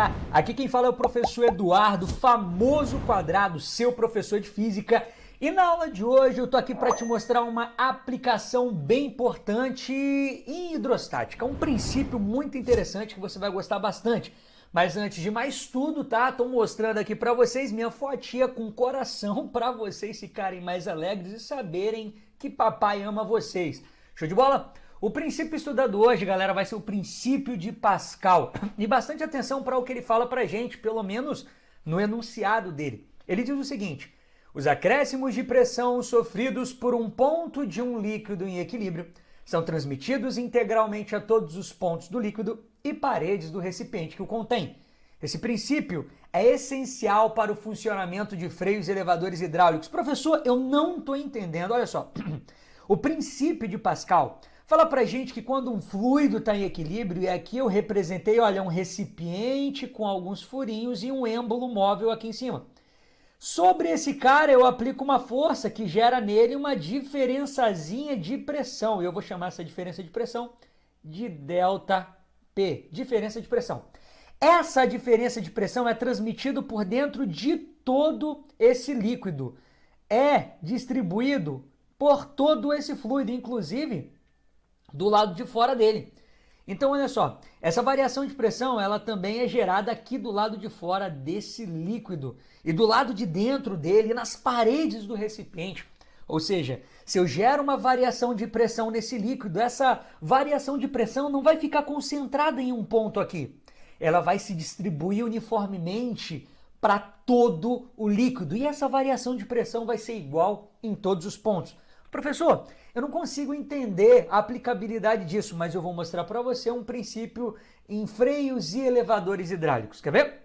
galera, aqui quem fala é o professor Eduardo, famoso quadrado, seu professor de física. E na aula de hoje eu tô aqui para te mostrar uma aplicação bem importante em hidrostática, um princípio muito interessante que você vai gostar bastante. Mas antes de mais tudo, tá? Tô mostrando aqui para vocês minha fotinha com coração para vocês ficarem mais alegres e saberem que papai ama vocês. Show de bola? O princípio estudado hoje, galera, vai ser o princípio de Pascal. E bastante atenção para o que ele fala pra gente, pelo menos no enunciado dele. Ele diz o seguinte: os acréscimos de pressão sofridos por um ponto de um líquido em equilíbrio são transmitidos integralmente a todos os pontos do líquido e paredes do recipiente que o contém. Esse princípio é essencial para o funcionamento de freios e elevadores hidráulicos. Professor, eu não estou entendendo. Olha só, o princípio de Pascal fala pra gente que quando um fluido está em equilíbrio, e aqui eu representei, olha, um recipiente com alguns furinhos e um êmbolo móvel aqui em cima. Sobre esse cara eu aplico uma força que gera nele uma diferençazinha de pressão. E eu vou chamar essa diferença de pressão de ΔP, diferença de pressão. Essa diferença de pressão é transmitida por dentro de todo esse líquido. É distribuído por todo esse fluido, inclusive do lado de fora dele. Então, olha só, essa variação de pressão, ela também é gerada aqui do lado de fora desse líquido e do lado de dentro dele, nas paredes do recipiente. Ou seja, se eu gero uma variação de pressão nesse líquido, essa variação de pressão não vai ficar concentrada em um ponto aqui. Ela vai se distribuir uniformemente para todo o líquido e essa variação de pressão vai ser igual em todos os pontos. Professor, eu não consigo entender a aplicabilidade disso, mas eu vou mostrar para você um princípio em freios e elevadores hidráulicos. Quer ver?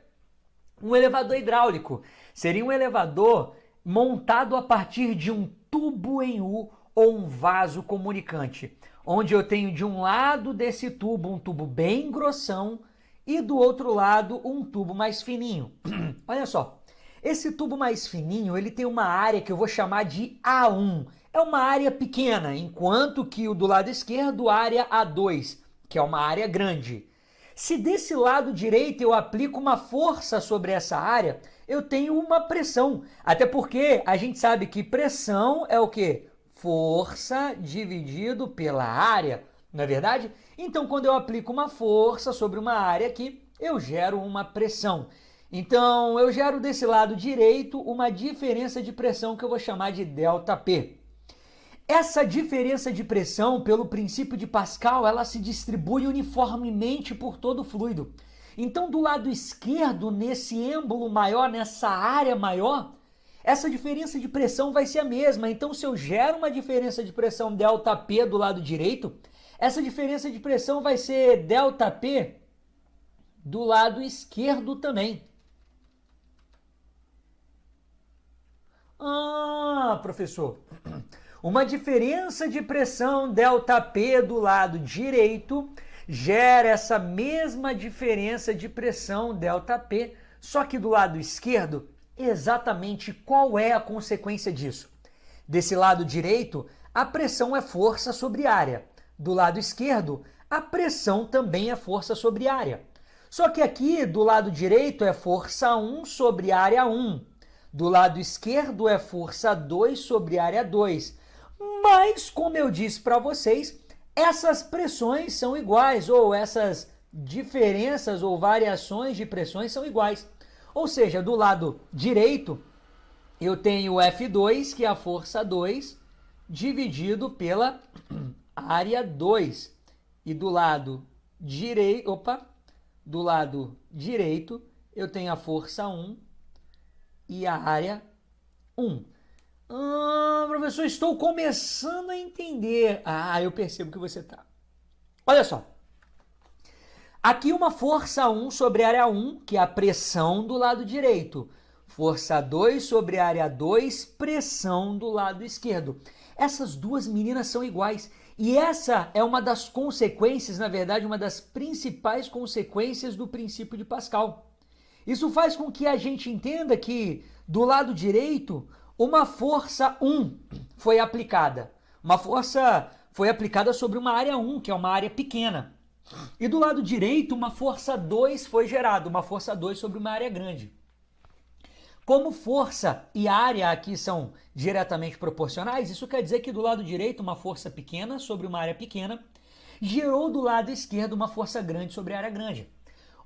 Um elevador hidráulico seria um elevador montado a partir de um tubo em U ou um vaso comunicante, onde eu tenho de um lado desse tubo um tubo bem grossão e do outro lado um tubo mais fininho. Olha só, esse tubo mais fininho ele tem uma área que eu vou chamar de A1. É uma área pequena, enquanto que o do lado esquerdo, área A2, que é uma área grande. Se desse lado direito eu aplico uma força sobre essa área, eu tenho uma pressão. Até porque a gente sabe que pressão é o quê? Força dividido pela área, não é verdade? Então, quando eu aplico uma força sobre uma área aqui, eu gero uma pressão. Então, eu gero desse lado direito uma diferença de pressão que eu vou chamar de ΔP. Essa diferença de pressão, pelo princípio de Pascal, ela se distribui uniformemente por todo o fluido. Então, do lado esquerdo, nesse êmbolo maior, nessa área maior, essa diferença de pressão vai ser a mesma. Então, se eu gero uma diferença de pressão ΔP do lado direito, essa diferença de pressão vai ser ΔP do lado esquerdo também. Ah, professor, uma diferença de pressão ΔP do lado direito gera essa mesma diferença de pressão ΔP, só que do lado esquerdo, exatamente qual é a consequência disso? Desse lado direito, a pressão é força sobre área. Do lado esquerdo, a pressão também é força sobre área. Só que aqui, do lado direito, é força 1 sobre área 1. Do lado esquerdo, é força 2 sobre área 2. Mas, como eu disse para vocês, essas pressões são iguais, ou essas diferenças ou variações de pressões são iguais. Ou seja, do lado direito, eu tenho F2, que é a força 2, dividido pela área 2. E do lado direito, eu tenho a força 1 e a área 1. Professor, estou começando a entender. Eu percebo que você está. Olha só. Aqui uma força 1 sobre área 1, que é a pressão do lado direito. Força 2 sobre área 2, pressão do lado esquerdo. Essas duas meninas são iguais. E essa é uma das consequências, na verdade, uma das principais consequências do princípio de Pascal. Isso faz com que a gente entenda que do lado direito, uma força 1 foi aplicada. Uma força foi aplicada sobre uma área 1, que é uma área pequena. E do lado direito, uma força 2 foi gerada, uma força 2 sobre uma área grande. Como força e área aqui são diretamente proporcionais, isso quer dizer que do lado direito, uma força pequena sobre uma área pequena gerou do lado esquerdo uma força grande sobre a área grande.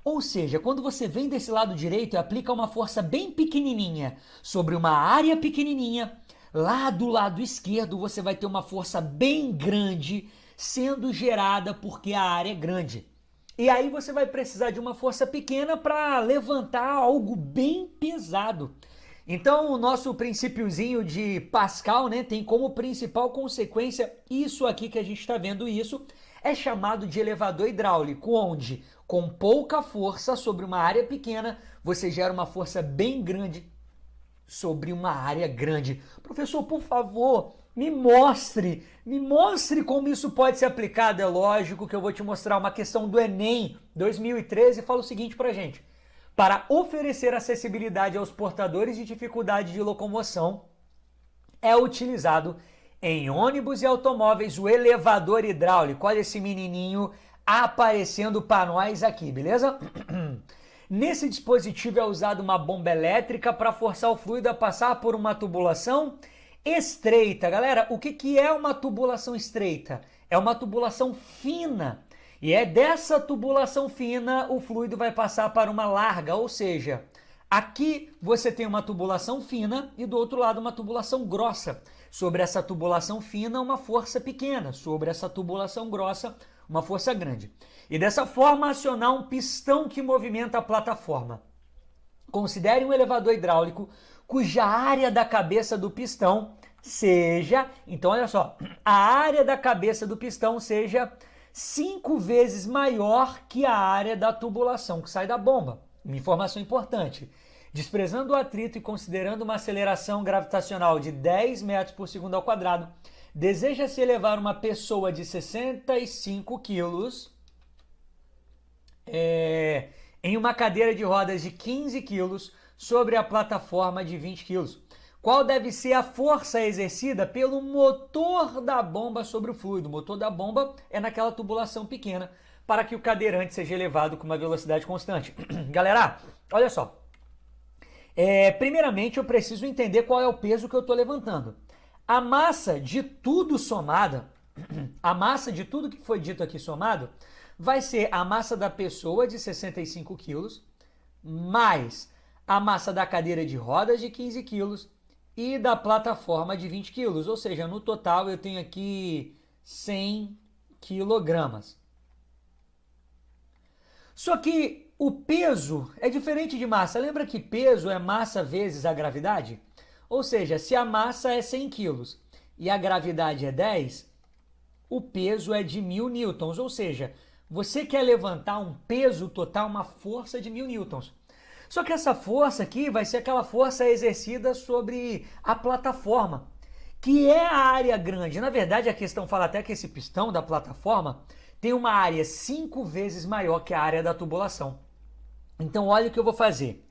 Ou seja, quando você vem desse lado direito e aplica uma força bem pequenininha sobre uma área pequenininha, lá do lado esquerdo você vai ter uma força bem grande sendo gerada porque a área é grande. E aí você vai precisar de uma força pequena para levantar algo bem pesado. Então o nosso princípiozinho de Pascal, né, tem como principal consequência isso aqui que a gente está vendo, isso é chamado de elevador hidráulico, onde com pouca força sobre uma área pequena, você gera uma força bem grande sobre uma área grande. Professor, por favor, me mostre como isso pode ser aplicado. É lógico que eu vou te mostrar uma questão do Enem 2013 e fala o seguinte pra gente. Para oferecer acessibilidade aos portadores de dificuldade de locomoção, é utilizado em ônibus e automóveis o elevador hidráulico. Olha esse menininho aparecendo para nós aqui, beleza? Nesse dispositivo é usada uma bomba elétrica para forçar o fluido a passar por uma tubulação estreita. Galera, o que é uma tubulação estreita? É uma tubulação fina. E é dessa tubulação fina o fluido vai passar para uma larga, ou seja, aqui você tem uma tubulação fina e do outro lado uma tubulação grossa. Sobre essa tubulação fina, uma força pequena. Sobre essa tubulação grossa, uma força grande. E dessa forma acionar um pistão que movimenta a plataforma. Considere um elevador hidráulico cuja área da cabeça do pistão seja, então olha só, a área da cabeça do pistão seja 5 vezes maior que a área da tubulação que sai da bomba. Uma informação importante. Desprezando o atrito e considerando uma aceleração gravitacional de 10 metros por segundo ao quadrado, deseja-se elevar uma pessoa de 65 quilos em uma cadeira de rodas de 15 quilos sobre a plataforma de 20 quilos. Qual deve ser a força exercida pelo motor da bomba sobre o fluido? O motor da bomba é naquela tubulação pequena para que o cadeirante seja elevado com uma velocidade constante. Galera, olha só. Primeiramente, eu preciso entender qual é o peso que eu estou levantando. A massa de tudo somada, a massa de tudo que foi dito aqui somado, vai ser a massa da pessoa de 65 quilos, mais a massa da cadeira de rodas de 15 quilos e da plataforma de 20 quilos. Ou seja, no total eu tenho aqui 100 quilogramas. Só que o peso é diferente de massa. Lembra que peso é massa vezes a gravidade? Ou seja, se a massa é 100 quilos e a gravidade é 10, o peso é de 1000 newtons. Ou seja, você quer levantar um peso total, uma força de 1000 newtons. Só que essa força aqui vai ser aquela força exercida sobre a plataforma, que é a área grande. Na verdade, a questão fala até que esse pistão da plataforma tem uma área 5 vezes maior que a área da tubulação. Então, olha o que eu vou fazer.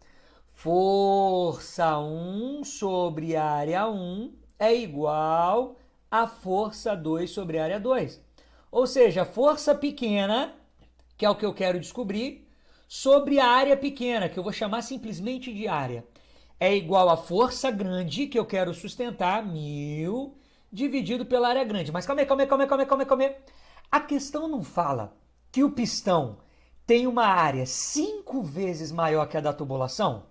Força 1 sobre área 1 é igual a força 2 sobre área 2. Ou seja, força pequena, que é o que eu quero descobrir, sobre a área pequena, que eu vou chamar simplesmente de área, é igual a força grande, que eu quero sustentar, 1000, dividido pela área grande. Mas calma aí. A questão não fala que o pistão tem uma área 5 vezes maior que a da tubulação?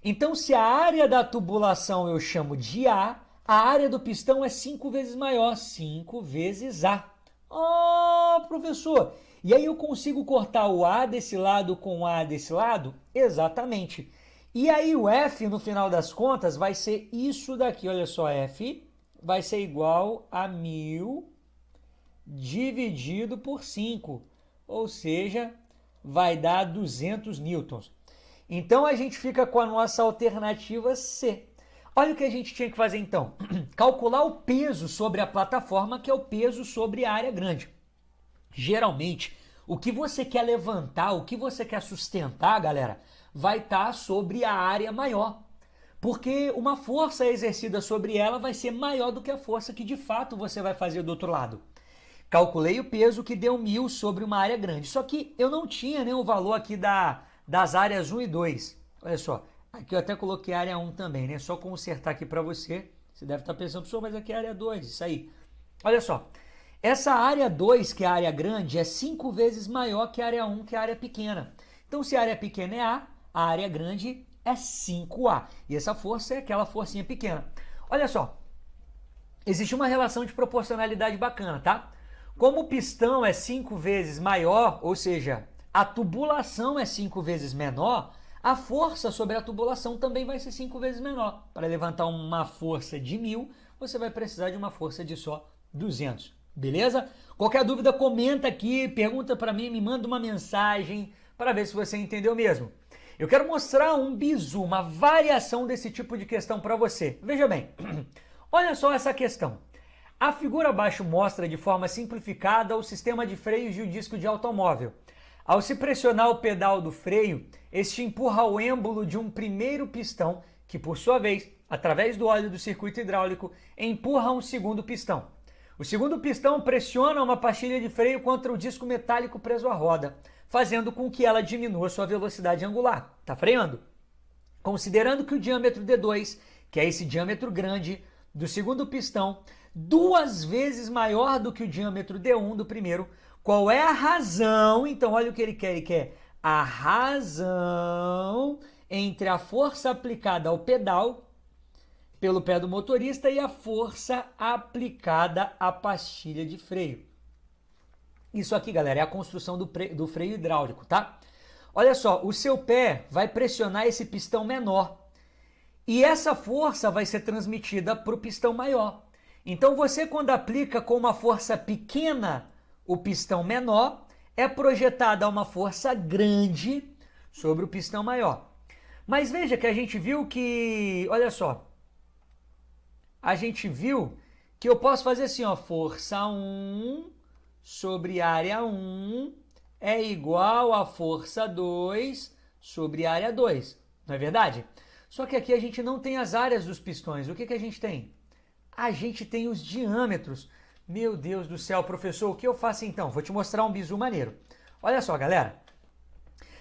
Então, se a área da tubulação eu chamo de A área do pistão é 5 vezes maior, 5 vezes A. Oh, professor, e aí eu consigo cortar o A desse lado com o A desse lado? Exatamente. E aí o F, no final das contas, vai ser isso daqui. Olha só, F vai ser igual a 1000 dividido por 5. Ou seja, vai dar 200 newtons. Então a gente fica com a nossa alternativa C. Olha o que a gente tinha que fazer então. Calcular o peso sobre a plataforma, que é o peso sobre a área grande. Geralmente, o que você quer levantar, o que você quer sustentar, galera, vai estar sobre a área maior. Porque uma força exercida sobre ela vai ser maior do que a força que de fato você vai fazer do outro lado. Calculei o peso que deu 1.000 sobre uma área grande. Só que eu não tinha, né, o valor aqui das áreas 1 e 2. Olha só, aqui eu até coloquei área 1 também, né? Só consertar aqui para você. Você deve estar pensando, professor, mas aqui é área 2, isso aí. Olha só, essa área 2, que é a área grande, é 5 vezes maior que a área 1, que é a área pequena. Então, se a área pequena é a área grande é 5A. E essa força é aquela forcinha pequena. Olha só, existe uma relação de proporcionalidade bacana, tá? Como o pistão é 5 vezes maior, ou seja, a tubulação é 5 vezes menor, a força sobre a tubulação também vai ser 5 vezes menor. Para levantar uma força de 1.000, você vai precisar de uma força de só 200. Beleza? Qualquer dúvida, comenta aqui, pergunta para mim, me manda uma mensagem para ver se você entendeu mesmo. Eu quero mostrar um bizu, uma variação desse tipo de questão para você. Veja bem, olha só essa questão. A figura abaixo mostra de forma simplificada o sistema de freios de um disco de automóvel. Ao se pressionar o pedal do freio, este empurra o êmbolo de um primeiro pistão, que por sua vez, através do óleo do circuito hidráulico, empurra um segundo pistão. O segundo pistão pressiona uma pastilha de freio contra o disco metálico preso à roda, fazendo com que ela diminua sua velocidade angular. Está freando? Considerando que o diâmetro D2, que é esse diâmetro grande do segundo pistão, 2 vezes maior do que o diâmetro D1 do primeiro, qual é a razão? Então, olha o que ele quer. Ele quer a razão entre a força aplicada ao pedal pelo pé do motorista e a força aplicada à pastilha de freio. Isso aqui, galera, é a construção do freio hidráulico, tá? Olha só, o seu pé vai pressionar esse pistão menor e essa força vai ser transmitida para o pistão maior. Então, você, quando aplica com uma força pequena o pistão menor, é projetada uma força grande sobre o pistão maior. Mas veja que a gente viu que, olha só, a gente viu que eu posso fazer assim, ó, força 1 sobre área 1 é igual a força 2 sobre área 2, não é verdade? Só que aqui a gente não tem as áreas dos pistões. O que a gente tem? A gente tem os diâmetros. Meu Deus do céu, professor, o que eu faço então? Vou te mostrar um bizu maneiro. Olha só, galera.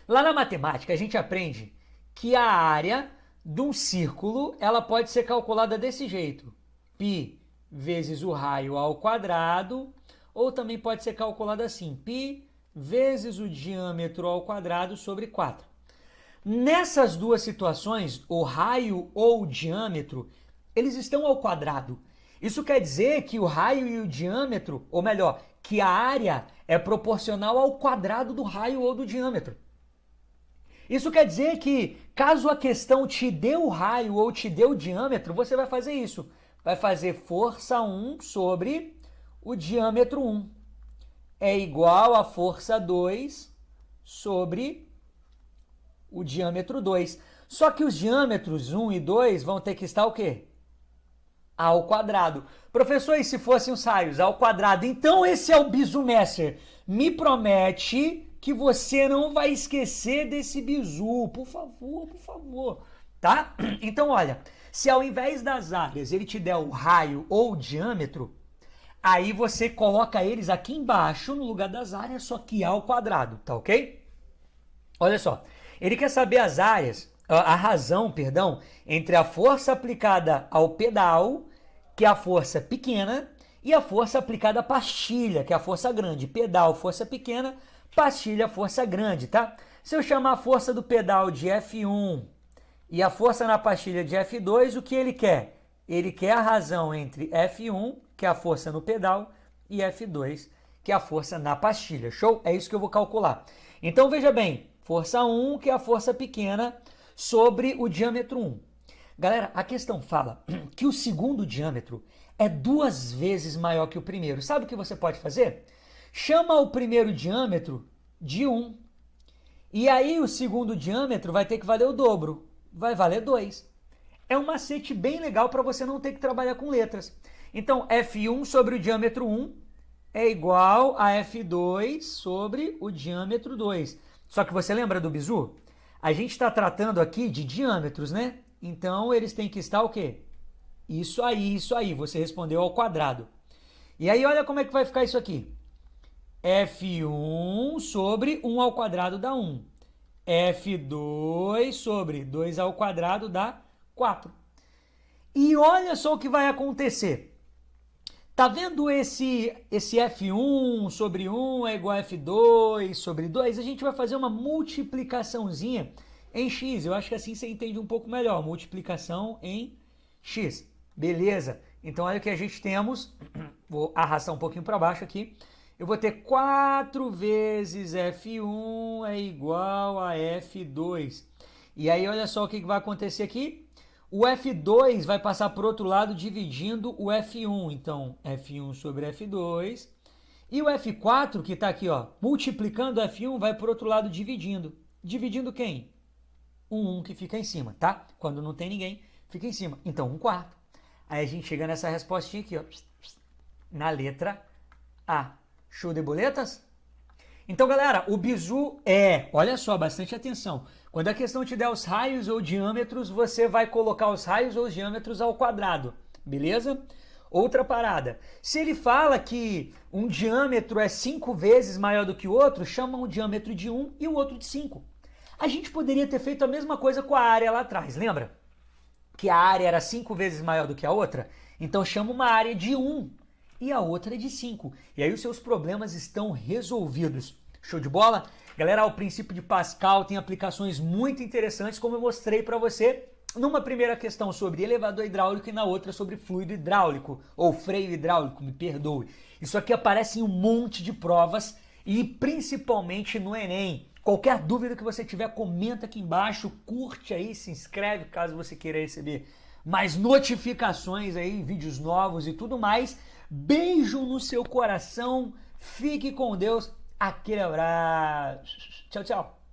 Lá na matemática a gente aprende que a área de um círculo, ela pode ser calculada desse jeito. Π vezes o raio ao quadrado, ou também pode ser calculada assim, π vezes o diâmetro ao quadrado sobre 4. Nessas duas situações, o raio ou o diâmetro, eles estão ao quadrado. Isso quer dizer que o raio e o diâmetro, ou melhor, que a área é proporcional ao quadrado do raio ou do diâmetro. Isso quer dizer que, caso a questão te dê o raio ou te dê o diâmetro, você vai fazer isso. Vai fazer força 1 sobre o diâmetro 1. É igual a força 2 sobre o diâmetro 2. Só que os diâmetros 1 e 2 vão ter que estar o quê? Ao quadrado. Professor, e se fossem os raios ao quadrado? Então esse é o bizu Messer. Me promete que você não vai esquecer desse bizu, por favor, tá? Então, olha, se ao invés das áreas ele te der o raio ou o diâmetro, aí você coloca eles aqui embaixo no lugar das áreas, só que ao quadrado, tá ok? Olha só, ele quer saber as áreas, a razão, perdão, entre a força aplicada ao pedal, que é a força pequena, e a força aplicada à pastilha, que é a força grande. Pedal, força pequena, pastilha, força grande, tá? Se eu chamar a força do pedal de F1 e a força na pastilha de F2, o que ele quer? Ele quer a razão entre F1, que é a força no pedal, e F2, que é a força na pastilha. Show? É isso que eu vou calcular. Então, veja bem, força 1, que é a força pequena, sobre o diâmetro 1. Galera, a questão fala que o segundo diâmetro é 2 vezes maior que o primeiro. Sabe o que você pode fazer? Chama o primeiro diâmetro de 1. E aí o segundo diâmetro vai ter que valer o dobro. Vai valer 2. É um macete bem legal para você não ter que trabalhar com letras. Então, F1 sobre o diâmetro 1 é igual a F2 sobre o diâmetro 2. Só que você lembra do bizu? A gente está tratando aqui de diâmetros, né? Então, eles têm que estar o quê? Isso aí, você respondeu ao quadrado. E aí olha como é que vai ficar isso aqui. F1 sobre 1 ao quadrado dá 1. F2 sobre 2 ao quadrado dá 4. E olha só o que vai acontecer. Tá vendo esse F1 sobre 1 é igual a F2 sobre 2? A gente vai fazer uma multiplicaçãozinha em x. Eu acho que assim você entende um pouco melhor. Multiplicação em x. Beleza? Então olha o que a gente temos. Vou arrastar um pouquinho para baixo aqui. Eu vou ter 4 vezes F1 é igual a F2. E aí olha só o que vai acontecer aqui. O F2 vai passar por outro lado dividindo o F1. Então, F1 sobre F2. E o F4, que está aqui, ó, multiplicando o F1, vai por outro lado dividindo. Dividindo quem? O 1 que fica em cima, tá? Quando não tem ninguém, fica em cima. Então, 1/4. Aí a gente chega nessa respostinha aqui, ó, na letra A. Show de boletas? Então, galera, o bizu é, olha só, bastante atenção. Quando a questão te der os raios ou diâmetros, você vai colocar os raios ou os diâmetros ao quadrado, beleza? Outra parada, se ele fala que um diâmetro é 5 vezes maior do que o outro, chama um diâmetro de 1 e o outro de 5. A gente poderia ter feito a mesma coisa com a área lá atrás, lembra? Que a área era 5 vezes maior do que a outra? Então chama uma área de 1 e a outra de 5. E aí os seus problemas estão resolvidos. Show de bola? Galera, o princípio de Pascal tem aplicações muito interessantes, como eu mostrei para você numa primeira questão sobre elevador hidráulico e na outra sobre fluido hidráulico, ou freio hidráulico, me perdoe. Isso aqui aparece em um monte de provas e principalmente no Enem. Qualquer dúvida que você tiver, comenta aqui embaixo, curte aí, se inscreve caso você queira receber mais notificações aí, vídeos novos e tudo mais. Beijo no seu coração, fique com Deus, aquele abraço, tchau, tchau.